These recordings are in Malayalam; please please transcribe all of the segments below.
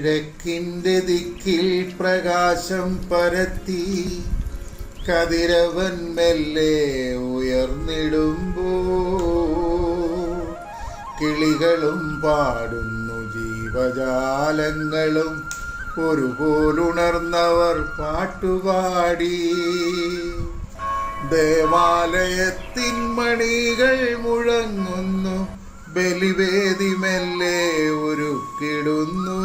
കിഴക്കിൻ്റെ ദിക്കിൽ പ്രകാശം പരത്തി കതിരവൻ മെല്ലെ ഉയർന്നിടുമ്പോൾ കിളികളും പാടുന്നു, ജീവജാലങ്ങളും ഒരുപോലുണർന്നവർ പാട്ടുപാടി. ദേവാലയത്തിൻ മണികൾ മുഴങ്ങുന്നു, ബലിവേദി മെല്ലെ ഒരുക്കിടുന്നു.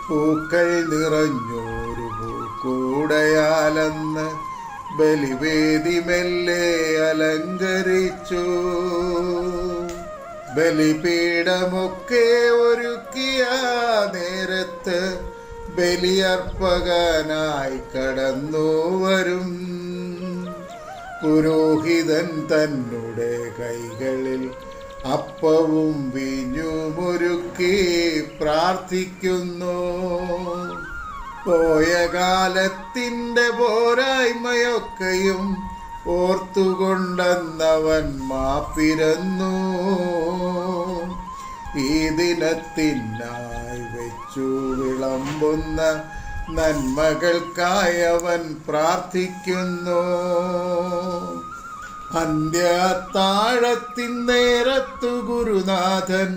പൂക്കൾ നിറഞ്ഞോരു പൂക്കൂടയാലെന്ന് ബലിവേദി മെല്ലെ അലങ്കരിച്ചു. ബലിപീഠമൊക്കെ ഒരുക്കിയ നേരത്ത് ബലിയർപ്പകനായി കടന്നു വരും. പുരോഹിതൻ തന്നുടെ കൈകളിൽ അപ്പവും വീഞ്ഞുമൊരുക്കി പ്രാർത്ഥിക്കുന്നു. പോയ കാലത്തിൻ്റെ പോരായ്മയൊക്കെയും ഓർത്തുകൊണ്ടെന്നവൻ മാപ്പിരന്നു. ഈ ദിനത്തിനായി വെച്ചു വിളമ്പുന്ന നന്മകൾക്കായവൻ പ്രാർത്ഥിക്കുന്നു. അന്ത്യത്താഴത്തിൻ നേരത്തു ഗുരുനാഥൻ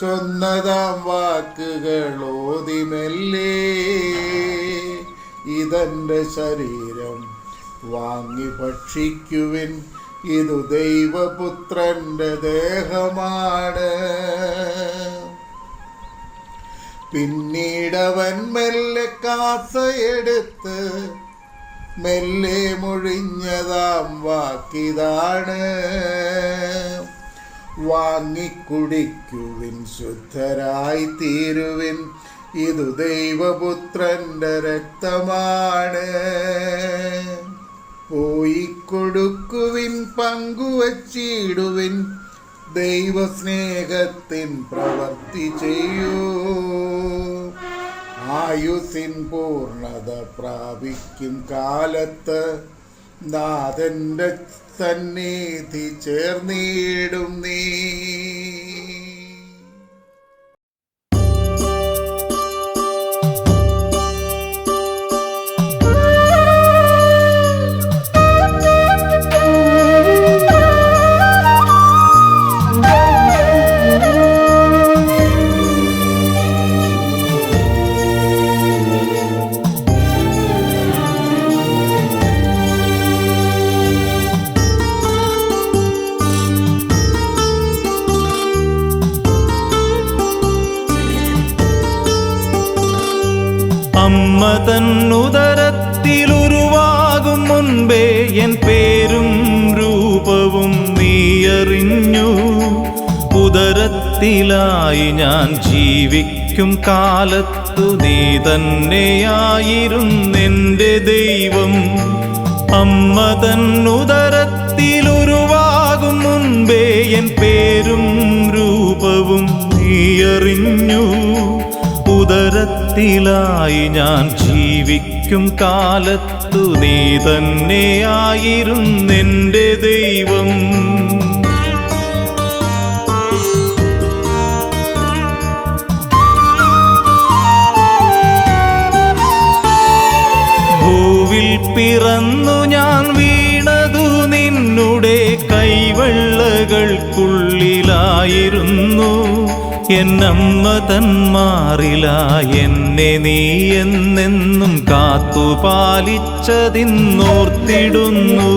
ചൊന്നതാം വാക്കുകൾ ഓതിമെല്ലേ, ഇതെൻ്റെ ശരീരം വാങ്ങി ഭക്ഷിക്കുവിൻ, ഇതു ദൈവപുത്രന്റെ ദേഹമാണ്. പിന്നീടവൻ മെല്ലെ കാസയെടുത്ത് മെല്ലെ മൊഴിഞ്ഞതാം വാക്കിതാണ്, വാങ്ങിക്കുടിക്കുവിൻ, ശുദ്ധരായി തീരുവിൻ, ഇതു ദൈവപുത്രന്റെ രക്തമാണ്. പോയി കൊടുക്കുവിൻ, പങ്കുവച്ചിടുവിൻ, ദൈവസ്നേഹത്തിൻ പ്രവൃത്തി ചെയ്യൂ. ആയുസിൻ പൂർണ്ണത പ്രാപിക്കും കാലത്ത് നാഥന്റെ സന്നിധി ചേർന്നിടും നീ. അമ്മ തന്നുദരത്തിലുരുവാകും മുൻപേ എൻ പേരും രൂപവും നീയറിഞ്ഞു. ഉദരത്തിലായി ഞാൻ ജീവിക്കും കാലത്തു നീ തന്നെയായിരുന്നെൻ്റെ ദൈവം. അമ്മ തന്നുദരത്തിലുരുവാകും മുൻപേ എൻ പേരും രൂപവും നീയറിഞ്ഞു. ഉദരത്തിലായി ഞാൻ ജീവിക്കും കാലത്തു നീ തന്നെയായിരുന്നെൻ്റെ ദൈവം. ഭൂവിൽ പിറന്നു ഞാൻ വീണതു നിന്നുടെ കൈവെള്ളകൾക്കുള്ളിലായിരുന്നു. എന്നമ്മ തന്മാറിലായി എന്നെ നീ എന്നെന്നും കാത്തുപാലിച്ചതിന്നോർത്തിടുന്നു.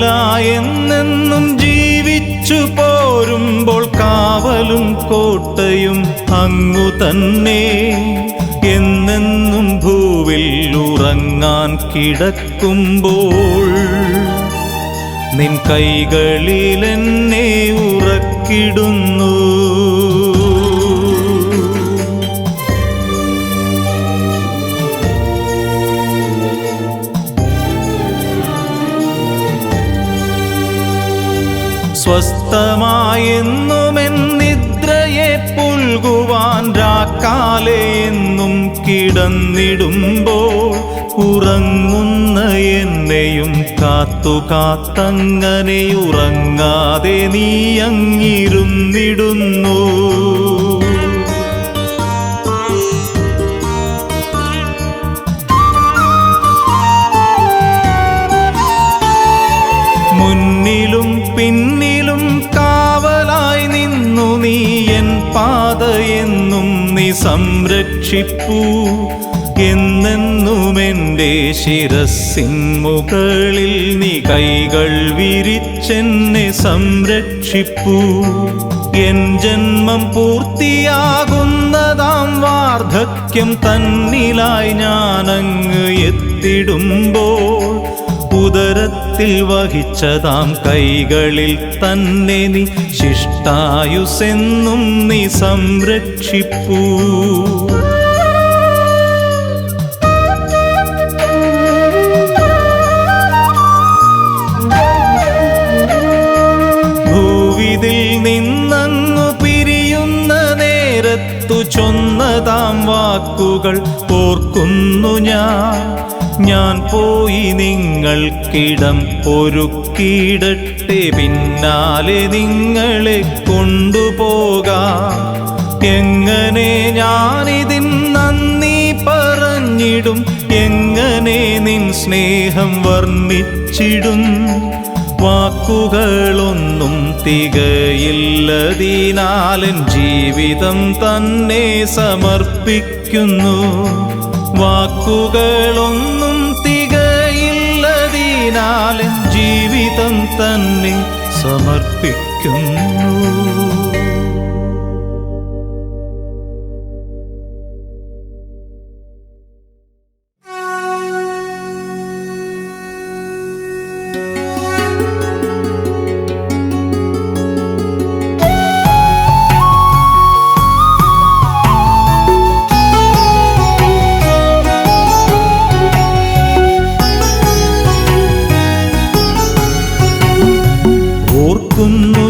ഭൂവിലായെന്നെന്നും ജീവിച്ചു പോരുമ്പോൾ കാവലും കോട്ടയും അങ്ങു തന്നെ. എന്നെന്നും ഭൂവിൽ ഉറങ്ങാൻ കിടക്കുമ്പോൾ നിൻ കൈകളിൽ എന്നെ ഉറക്കിടുന്നു. സ്വസ്ഥമായെന്നുമെൻ നിദ്രയെ പുൽകുവാൻ രാക്കാലെ എന്നും കിടന്നിടുമ്പോൾ ഉറങ്ങുന്ന എന്നെയും കാത്തു കാത്തങ്ങനെ ഉറങ്ങാതെ നീ അങ്ങിരുന്നിടുന്നു. മുന്നിലും പിന്നിലും കാവലായി നിന്നു നീ എൻ പാതയെന്നും നീ സംരക്ഷിപ്പൂ. എന്നെന്നും എൻ്റെ ശിരസ്സിൻ മുകളിൽ നീ കൈകൾ വിരിച്ചെന്നെ സംരക്ഷിപ്പൂ. എൻ ജന്മം പൂർത്തിയാകുന്നതാം വാർദ്ധക്യം തന്നിലായി ഞാനങ്ങ് എത്തിടുമ്പോൾ ഉദരത്തിൽ വഹിച്ചതാം കൈകളിൽ തന്നെ നീ ശിഷ്ടായുസെന്നും നീ സംരക്ഷിപ്പൂ. ഭൂവിതിൽ നിന്നങ്ങു പിരിയുന്ന നേരത്തു ചൊന്നതാം വാക്കുകൾ ഓർക്കുന്നു ഞാൻ പോയി നിങ്ങൾക്കിടം ഒരുക്കിയിടട്ടെ, പിന്നാലെ നിങ്ങളെ കൊണ്ടുപോകാം. എങ്ങനെ ഞാനിതിൻ നന്ദി പറഞ്ഞിടും, എങ്ങനെ നിൻ സ്നേഹം വർണ്ണിച്ചിടും. വാക്കുകളൊന്നും തികയില്ലതിനാലൻ ജീവിതം തന്നെ സമർപ്പിക്കുന്നു. വാക്കുകളൊന്നും തികയില്ലതിനാലൻ ജീവിതം തന്നെ സമർപ്പിക്കുന്നു.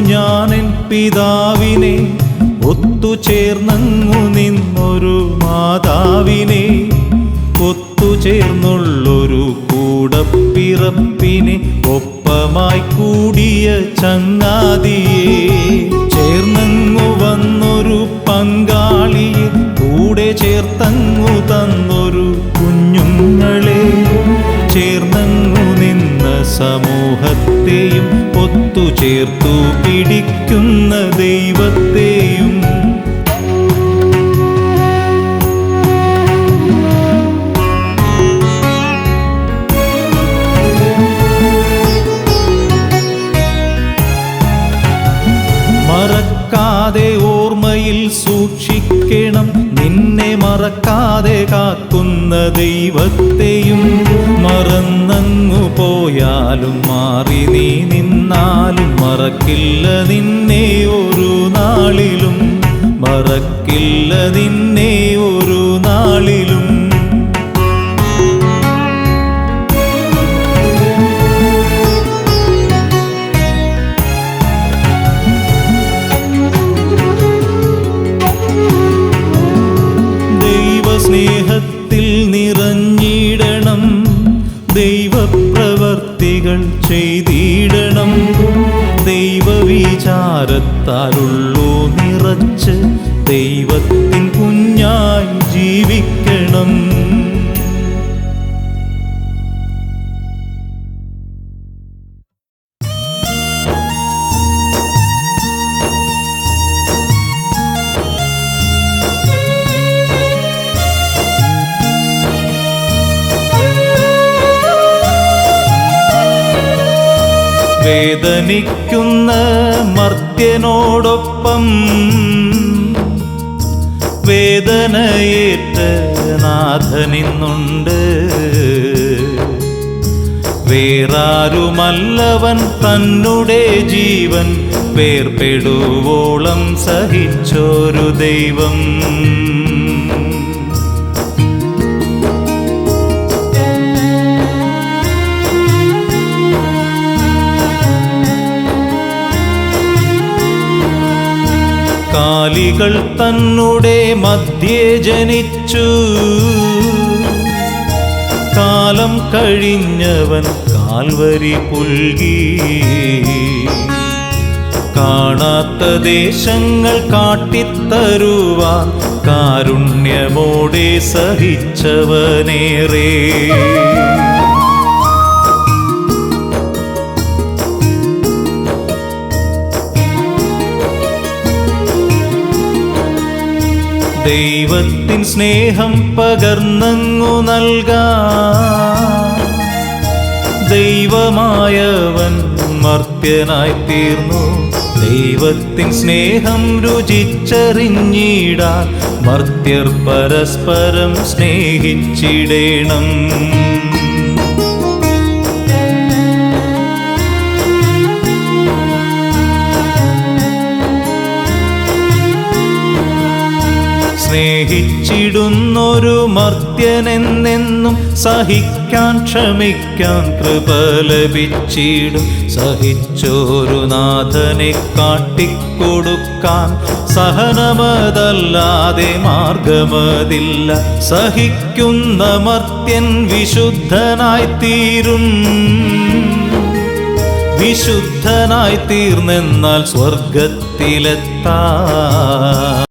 ഞാനെൻ പിതാവിനെ ഒത്തുചേർന്നങ്ങു നിന്നൊരു മാതാവിനെ, ഒത്തുചേർന്നുള്ളൊരു കൂടപ്പിറപ്പിനെ, ഒപ്പമായി കൂടിയ ചങ്ങാതിയെ, ചേർന്നങ്ങു വന്നൊരു പങ്കാളിയെ, കൂടെ ചേർത്തങ്ങു തന്നൊരു കുഞ്ഞുങ്ങളെ, ചേർന്നങ്ങു നിന്ന സമൂഹത്തെയും ഒത്തുചേർത്തു പിടിക്കുന്ന ദൈവത്തെയും. മറക്കാതെ ഓർമ്മയിൽ സൂക്ഷിക്കണം നിന്നെ മറക്കാതെ കാക്കുന്ന ദൈവത്തെയും. മറന്നങ്ങു പോയാലും മാറി നീ നിന്നാലും മറക്കില്ല നിന്നെ ഒരു നാളിലും, മറക്കില്ല നിന്നെ ഒരു നാളിലും. സ്നേഹത്തിൽ നിറഞ്ഞിടണം, ദൈവപ്രവർത്തികൾ ചെയ്തിടണം. ദൈവവിചാരത്താലുള്ളൂ നിറച്ച് ദൈവത്തിൻ കുഞ്ഞായി ജീവിക്കണം. വേദനിക്കുന്ന മർത്യനോടൊപ്പം വേദനയേറ്റ നാഥനിന്നുണ്ട്. വേറാരുമല്ലവൻ തന്നുടെ ജീവൻ വേർപെടുവോളം സഹിച്ചൊരു ദൈവം. കാലികൾ തന്നുടെ മധ്യേ ജനിച്ചു. കാലം കഴിഞ്ഞവൻ കാൽവരി പുൽകി. കാണാത്ത ദേശങ്ങൾ കാട്ടിത്തരുവാൻ കാരുണ്യമോടെ സഹിച്ചവനേറെ. ദൈവത്തിൻ സ്നേഹം പകർന്നങ്ങു നൽകാൻ ദൈവമായവൻ മർത്യനായി തീർന്നു. ദൈവത്തിൻ സ്നേഹം രുചിച്ചറിഞ്ഞിടാൻ മർത്യർ പരസ്പരം സ്നേഹിച്ചിടേണം. സ്നേഹിച്ചിടുന്നൊരു മർത്യനെന്നെന്നും സഹിക്കാൻ ക്ഷമിക്കാൻ കൃപ ലഭിച്ചിടും. സഹിച്ചോരു നാഥനെ കാട്ടിക്കൊടുക്കാൻ സഹനമതല്ലാതെ മാർഗമതില്ല. സഹിക്കുന്ന മർത്യൻ വിശുദ്ധനായിത്തീരും. വിശുദ്ധനായി തീർന്നെന്നാൽ സ്വർഗത്തിലെത്താം.